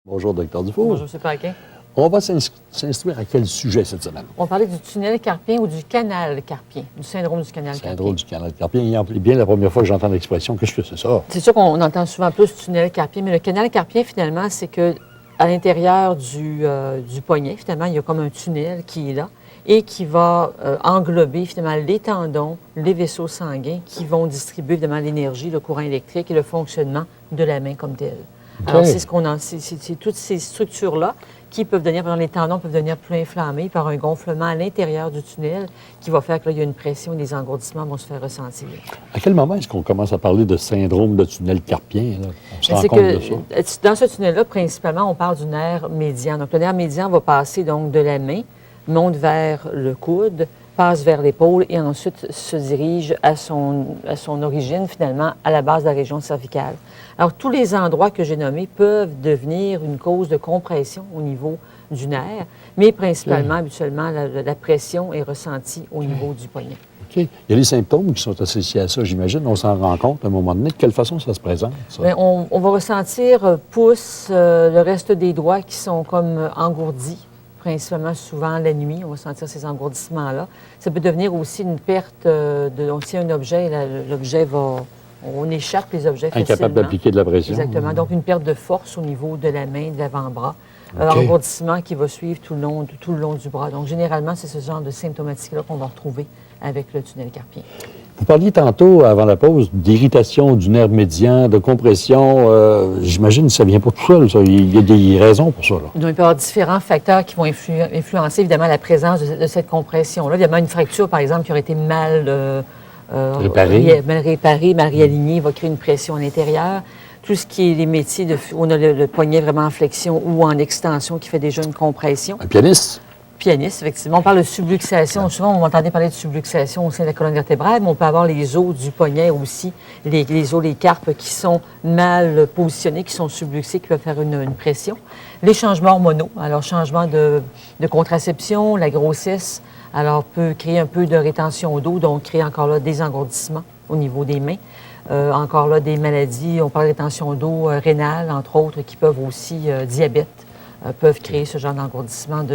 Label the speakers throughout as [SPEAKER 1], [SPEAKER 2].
[SPEAKER 1] Bonjour, Dr Dufour.
[SPEAKER 2] Bonjour, M. Paquin.
[SPEAKER 1] On va s'instruire à quel sujet cette semaine?
[SPEAKER 2] On parlait du tunnel carpien ou du canal carpien, du syndrome du canal carpien.
[SPEAKER 1] Syndrome du canal carpien. Il est bien la première fois que j'entends l'expression. Qu'est-ce que c'est ça?
[SPEAKER 2] C'est sûr qu'on entend souvent plus tunnel carpien, mais le canal carpien, finalement, c'est que à l'intérieur du poignet, finalement, il y a comme un tunnel qui est là et qui va englober, finalement, les tendons, les vaisseaux sanguins qui vont distribuer, évidemment, l'énergie, le courant électrique et le fonctionnement de la main comme telle. Okay. Alors, c'est toutes ces structures-là qui peuvent devenir, par exemple, les tendons peuvent devenir plus inflammés par un gonflement à l'intérieur du tunnel qui va faire que là, il y a une pression et des engourdissements vont se faire ressentir. À
[SPEAKER 1] quel moment est-ce qu'on commence à parler de syndrome de tunnel carpien? Là? On se rend compte de ça?
[SPEAKER 2] Dans ce tunnel-là, principalement, on parle du nerf médian. Donc, le nerf médian va passer donc de la main, monte vers le coude, passe vers l'épaule et ensuite se dirige à son origine, finalement, à la base de la région cervicale. Alors, tous les endroits que j'ai nommés peuvent devenir une cause de compression au niveau du nerf, mais principalement, habituellement, la pression est ressentie au niveau du poignet.
[SPEAKER 1] OK. Il y a des symptômes qui sont associés à ça, j'imagine. On s'en rend compte à un moment donné. De quelle façon ça se présente, ça?
[SPEAKER 2] Bien, on va ressentir pouce, le reste des doigts qui sont comme engourdis. Principalement, souvent, la nuit, on va sentir ces engourdissements-là. Ça peut devenir aussi une perte donc, s'il y a un objet, l'objet va... On échappe les objets facilement.
[SPEAKER 1] Incapable d'appliquer de la pression.
[SPEAKER 2] Exactement. Donc, une perte de force au niveau de la main, de l'avant-bras. Engourdissement qui va suivre tout le long du bras. Donc, généralement, c'est ce genre de symptomatique-là qu'on va retrouver avec le tunnel carpien.
[SPEAKER 1] Vous parliez tantôt, avant la pause, d'irritation du nerf médian, de compression. J'imagine que ça ne vient pas tout seul, ça. Il y a des raisons pour ça. Là.
[SPEAKER 2] Donc, il peut y avoir différents facteurs qui vont influencer, évidemment, la présence de cette compression-là. Évidemment, une fracture, par exemple, qui aurait été mal réparée, mal réalignée, va créer une pression à l'intérieur. Tout ce qui est les métiers où on a le poignet vraiment en flexion ou en extension qui fait déjà une compression.
[SPEAKER 1] Un pianiste?
[SPEAKER 2] Pianiste, effectivement. On parle de subluxation. Souvent, on va entendre parler de subluxation au sein de la colonne vertébrale, mais on peut avoir les os du poignet aussi, les os, les carpes qui sont mal positionnés, qui sont subluxés, qui peuvent faire une pression. Les changements hormonaux, alors changement de contraception, la grossesse, alors peut créer un peu de rétention d'eau, donc créer encore là des engourdissements au niveau des mains. Encore là, des maladies, on parle de rétention d'eau rénale, entre autres, qui peuvent aussi, diabète, peuvent créer ce genre d'engourdissement,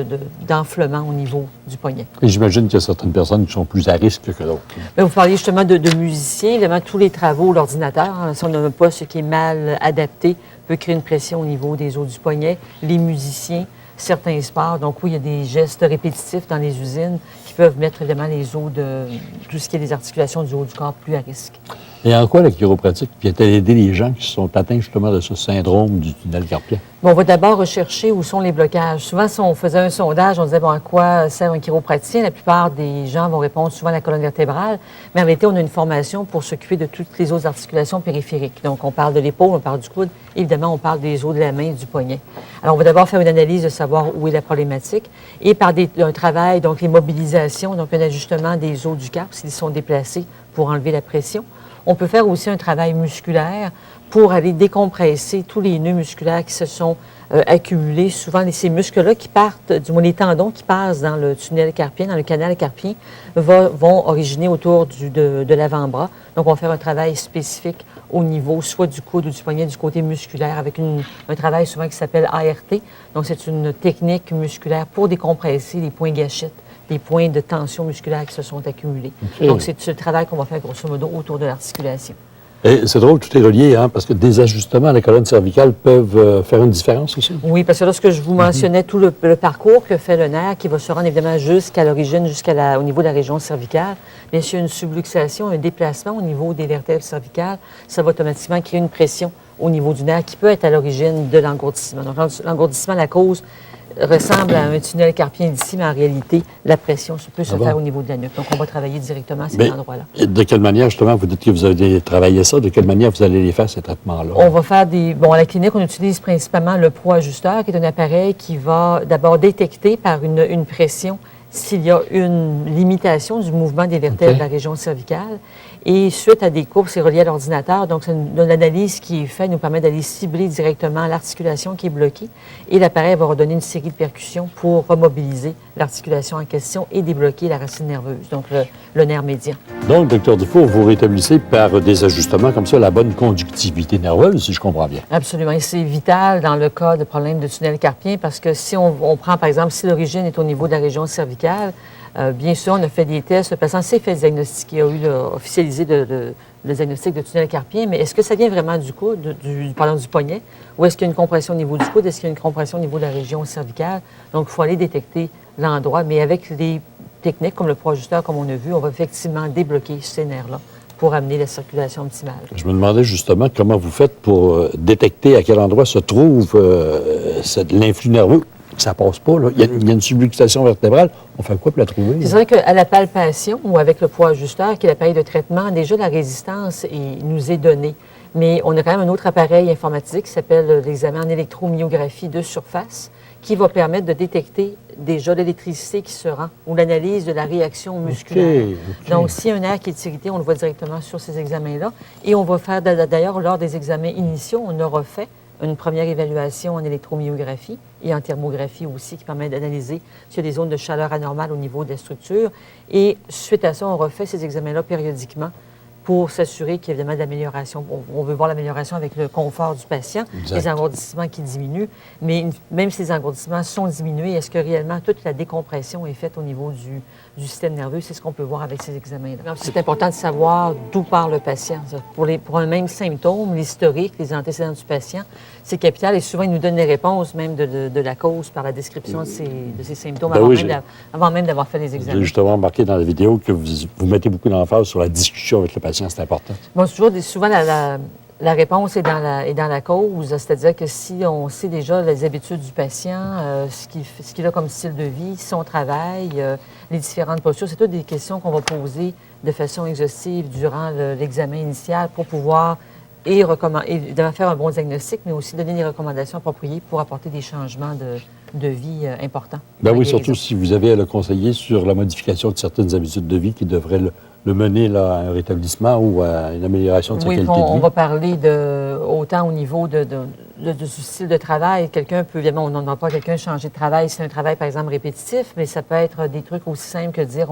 [SPEAKER 2] d'enflement au niveau du poignet.
[SPEAKER 1] Et j'imagine qu'il y a certaines personnes qui sont plus à risque que d'autres.
[SPEAKER 2] Vous parliez justement de musiciens. Évidemment, tous les travaux, l'ordinateur, si on n'a pas ce qui est mal adapté, peut créer une pression au niveau des os du poignet. Les musiciens, certains sports. Donc oui, il y a des gestes répétitifs dans les usines qui peuvent mettre évidemment les os de tout ce qui est des articulations du haut du corps plus à risque.
[SPEAKER 1] Et en quoi la chiropratique vient-elle aider les gens qui sont atteints justement de ce syndrome du tunnel carpien?
[SPEAKER 2] Bon, on va d'abord rechercher où sont les blocages. Souvent, si on faisait un sondage, on disait, bon, à quoi sert un chiropraticien? La plupart des gens vont répondre souvent à la colonne vertébrale, mais en réalité, on a une formation pour s'occuper de toutes les autres articulations périphériques. Donc, on parle de l'épaule, on parle du coude, évidemment, on parle des os de la main et du poignet. Alors, on va d'abord faire une analyse de savoir où est la problématique et par un travail, donc les mobilisations, donc un ajustement des os du carpe s'ils sont déplacés pour enlever la pression. On peut faire aussi un travail musculaire pour aller décompresser tous les nœuds musculaires qui se sont accumulés. Souvent, ces muscles-là qui partent, du moins les tendons qui passent dans le tunnel carpien, dans le canal carpien, vont originer autour de l'avant-bras. Donc, on va faire un travail spécifique au niveau soit du coude ou du poignet, du côté musculaire, avec un travail souvent qui s'appelle ART. Donc, c'est une technique musculaire pour décompresser les points gâchettes, des points de tension musculaire qui se sont accumulés. Okay. Donc, c'est le travail qu'on va faire grosso modo autour de l'articulation.
[SPEAKER 1] Et c'est drôle, tout est relié, hein, parce que des ajustements à la colonne cervicale peuvent faire une différence aussi.
[SPEAKER 2] Oui, parce que lorsque je vous mentionnais tout le parcours que fait le nerf, qui va se rendre évidemment jusqu'à l'origine, au niveau de la région cervicale, bien sûr, une subluxation, un déplacement au niveau des vertèbres cervicales, ça va automatiquement créer une pression au niveau du nerf qui peut être à l'origine de l'engourdissement. Donc, l'engourdissement, la cause ressemble à un tunnel carpien d'ici, mais en réalité, la pression peut se faire au niveau de la nuque. Donc, on va travailler directement à cet endroit-là.
[SPEAKER 1] De quelle manière, justement, vous dites que vous avez travaillé ça, de quelle manière vous allez les faire, ces traitements-là?
[SPEAKER 2] On va faire à la clinique, on utilise principalement le poids ajusteur, qui est un appareil qui va d'abord détecter par une pression s'il y a une limitation du mouvement des vertèbres de la région cervicale. Et suite à des cours, c'est relié à l'ordinateur. Donc, l'analyse qui est faite nous permet d'aller cibler directement l'articulation qui est bloquée. Et l'appareil va redonner une série de percussions pour remobiliser l'articulation en question et débloquer la racine nerveuse, donc le nerf médian.
[SPEAKER 1] Donc, Dr Dufour, vous rétablissez par des ajustements comme ça la bonne conductivité nerveuse, si je comprends bien.
[SPEAKER 2] Absolument. Et c'est vital dans le cas de problèmes de tunnel carpien parce que si on prend, par exemple, si l'origine est au niveau de la région cervicale, bien sûr, on a fait des tests, le patient s'est fait diagnostiquer, a eu officialisé le diagnostic de tunnel carpien, mais est-ce que ça vient vraiment du coude, pardon, du poignet, ou est-ce qu'il y a une compression au niveau du coude, est-ce qu'il y a une compression au niveau de la région cervicale? Donc, il faut aller détecter l'endroit, mais avec des techniques comme le pro-ajusteur, comme on a vu, on va effectivement débloquer ces nerfs-là pour amener la circulation optimale. Je
[SPEAKER 1] me demandais justement comment vous faites pour détecter à quel endroit se trouve l'influx nerveux. Ça passe pas, là. Il y a une subluxation vertébrale. On fait quoi pour la trouver?
[SPEAKER 2] C'est vrai qu'à la palpation ou avec le poids ajusteur, qui est l'appareil de traitement, déjà la résistance nous est donnée. Mais on a quand même un autre appareil informatique qui s'appelle l'examen en électromyographie de surface, qui va permettre de détecter déjà l'électricité qui se rend ou l'analyse de la réaction musculaire. Okay. Donc, s'il y a un nerf qui est irrité, on le voit directement sur ces examens-là. Et on va faire, d'ailleurs, lors des examens initiaux, on aura fait une première évaluation en électromyographie et en thermographie aussi qui permet d'analyser s'il y a des zones de chaleur anormales au niveau des structures. Et suite à ça, on refait ces examens-là périodiquement pour s'assurer qu'il y a évidemment de l'amélioration. On veut voir l'amélioration avec le confort du patient, exact. Les engourdissements qui diminuent. Mais même si les engourdissements sont diminués, est-ce que réellement toute la décompression est faite au niveau du système nerveux? C'est ce qu'on peut voir avec ces examens-là. C'est important de savoir d'où part le patient. Pour un même symptôme, l'historique, les antécédents du patient, c'est capital et souvent, il nous donne les réponses même de la cause par la description de ces symptômes avant même d'avoir fait les examens.
[SPEAKER 1] J'ai justement remarqué dans la vidéo que vous mettez beaucoup d'emphase sur la discussion avec le patient, c'est important.
[SPEAKER 2] Bon, souvent, la réponse est dans la cause, c'est-à-dire que si on sait déjà les habitudes du patient, ce qu'il a comme style de vie, son travail, les différentes postures, c'est toutes des questions qu'on va poser de façon exhaustive durant l'examen initial pour pouvoir faire un bon diagnostic, mais aussi donner des recommandations appropriées pour apporter des changements de vie importants.
[SPEAKER 1] Bien oui, surtout si vous avez à le conseiller sur la modification de certaines habitudes de vie qui devraient le mener là, à un rétablissement ou à une amélioration de sa qualité de vie.
[SPEAKER 2] On va parler autant au niveau du style de travail. Quelqu'un peut, évidemment, on n'en a pas quelqu'un changer de travail. C'est un travail, par exemple, répétitif, mais ça peut être des trucs aussi simples que de dire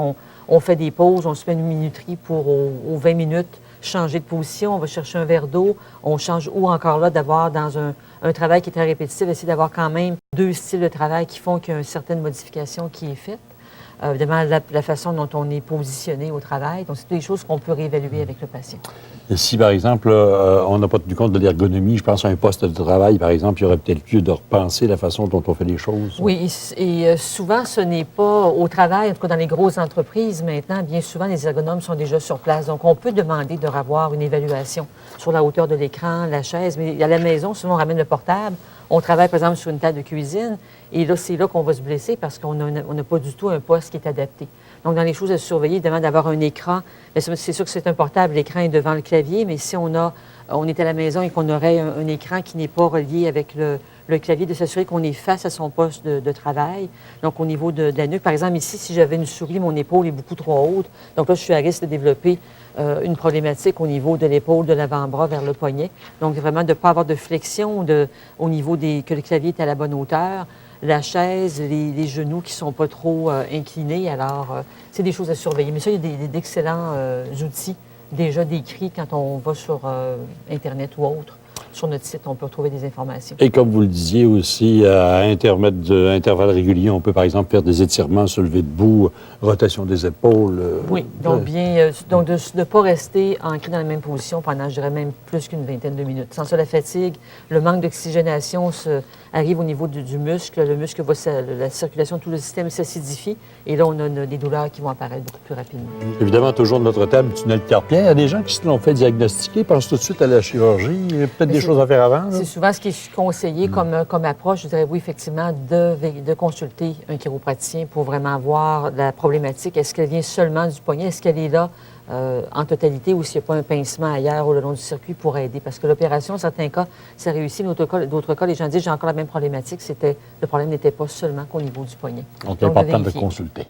[SPEAKER 2] on fait des pauses, on se fait une minuterie pour aux 20 minutes changer de position, on va chercher un verre d'eau, on change, ou encore là, d'avoir dans un travail qui est très répétitif, essayer d'avoir quand même deux styles de travail qui font qu'il y a une certaine modification qui est faite. Évidemment, la façon dont on est positionné au travail. Donc, c'est des choses qu'on peut réévaluer avec le patient.
[SPEAKER 1] Et si, par exemple, on n'a pas tenu compte de l'ergonomie, je pense à un poste de travail, par exemple, il y aurait peut-être lieu de repenser la façon dont on fait les choses.
[SPEAKER 2] Oui, et souvent, ce n'est pas au travail, en tout cas dans les grosses entreprises maintenant, bien souvent, les ergonomes sont déjà sur place. Donc, on peut demander de revoir une évaluation sur la hauteur de l'écran, la chaise, mais à la maison, souvent, on ramène le portable. On travaille, par exemple, sur une table de cuisine, et là, c'est là qu'on va se blesser parce qu'on n'a pas du tout un poste qui est adapté. Donc, dans les choses à surveiller, évidemment, d'avoir un écran. C'est sûr que c'est un portable, l'écran est devant le clavier, mais si on est à la maison et qu'on aurait un écran qui n'est pas relié avec le clavier, de s'assurer qu'on est face à son poste de travail. Donc, au niveau de la nuque, par exemple, ici, si j'avais une souris, mon épaule est beaucoup trop haute. Donc là, je suis à risque de développer une problématique au niveau de l'épaule, de l'avant-bras vers le poignet. Donc, vraiment, de ne pas avoir de flexion au niveau que le clavier est à la bonne hauteur. La chaise, les genoux qui ne sont pas trop inclinés. Alors, c'est des choses à surveiller. Mais ça, il y a d'excellents outils déjà décrits quand on va sur Internet ou autre. Sur notre site, on peut retrouver des informations.
[SPEAKER 1] Et comme vous le disiez aussi, à intervalles réguliers, on peut par exemple faire des étirements, se lever debout, rotation des épaules.
[SPEAKER 2] Oui, donc de ne pas rester ancré dans la même position pendant, je dirais même, plus qu'une vingtaine de minutes. Sans ça, la fatigue, le manque d'oxygénation arrive au niveau du muscle. Le muscle la circulation de tout le système s'acidifie. Et là, on a des douleurs qui vont apparaître beaucoup plus rapidement.
[SPEAKER 1] Évidemment, toujours de notre table, tunnel carpien. Il y a des gens qui se l'ont fait diagnostiquer, pensent tout de suite à la chirurgie. Il y a peut-être des choses à faire avant.
[SPEAKER 2] C'est souvent ce qui est conseillé comme approche. Je dirais oui, effectivement, de consulter un chiropraticien pour vraiment voir la problématique. Est-ce qu'elle vient seulement du poignet? Est-ce qu'elle est là en totalité ou s'il n'y a pas un pincement ailleurs ou le long du circuit pour aider? Parce que l'opération, en certains cas, ça réussit. D'autres cas, les gens disent j'ai encore la même problématique. Le problème n'était pas seulement qu'au niveau du poignet.
[SPEAKER 1] Donc, c'est important de consulter.